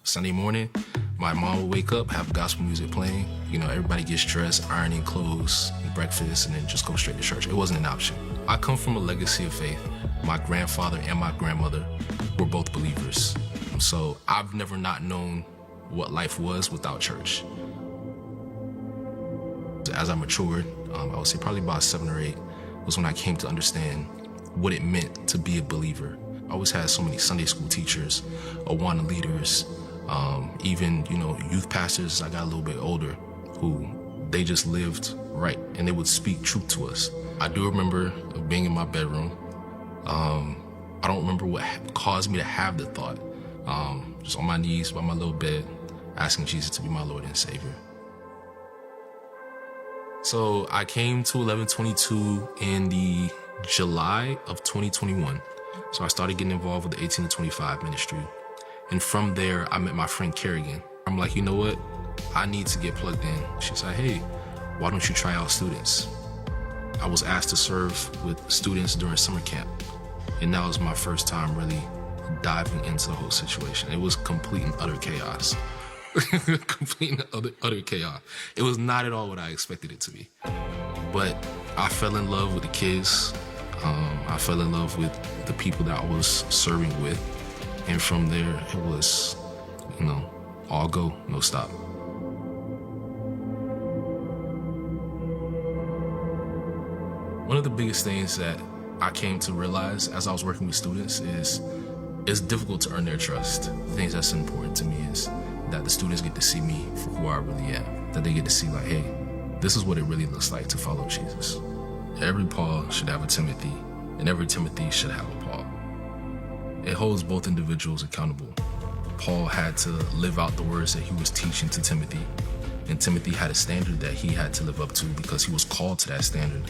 Sunday morning, my mom would wake up, have gospel music playing. You know, everybody gets dressed, ironing clothes, and breakfast, and then just go straight to church. It wasn't an option. I come from a legacy of faith. My grandfather and my grandmother were both believers. So I've never not known what life was without church. As I matured, I would say probably about 7 or 8, was when I came to understand what it meant to be a believer. I always had so many Sunday school teachers, Awana leaders, even, youth pastors as I got a little bit older, who they just lived right and they would speak truth to us. I do remember being in my bedroom. I don't remember what caused me to have the thought. Just on my knees by my little bed, asking Jesus to be my Lord and Savior. So I came to 1122 in the July of 2021. So I started getting involved with the 18 to 25 ministry. And from there, I met my friend Kerrigan. I'm like, you know what? I need to get plugged in. She said, hey, why don't you try out students? I was asked to serve with students during summer camp. And that was my first time really diving into the whole situation. It was complete and utter chaos. Complete and utter chaos. It was not at all what I expected it to be. But I fell in love with the kids. I fell in love with the people that I was serving with. And from there, it was, all go, no stop. One of the biggest things that I came to realize as I was working with students is it's difficult to earn their trust. The things that's important to me is that the students get to see me for who I really am. That they get to see like, hey, this is what it really looks like to follow Jesus. Every Paul should have a Timothy, and every Timothy should have a Paul. It holds both individuals accountable. Paul had to live out the words that he was teaching to Timothy, and Timothy had a standard that he had to live up to because he was called to that standard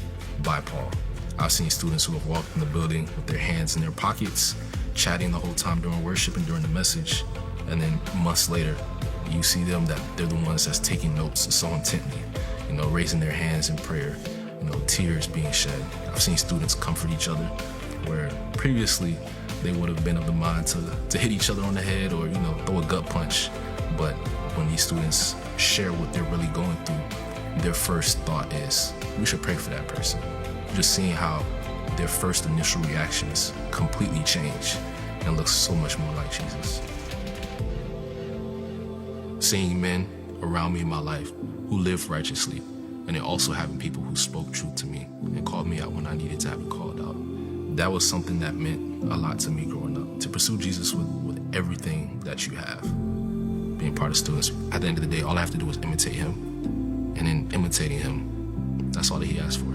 by Paul. I've seen students who have walked in the building with their hands in their pockets, chatting the whole time during worship and during the message, and then months later, you see them that they're the ones that's taking notes so intently, raising their hands in prayer, tears being shed. I've seen students comfort each other where previously they would have been of the mind to hit each other on the head or, throw a gut punch. But when these students share what they're really going through, their first thought is, we should pray for that person. Just seeing how their first initial reactions completely change and look so much more like Jesus. Seeing men around me in my life who lived righteously, and then also having people who spoke truth to me and called me out when I needed to have it called out. That was something that meant a lot to me growing up. To pursue Jesus with everything that you have. Being part of students, at the end of the day, all I have to do is imitate him. And in imitating him, that's all that he asked for.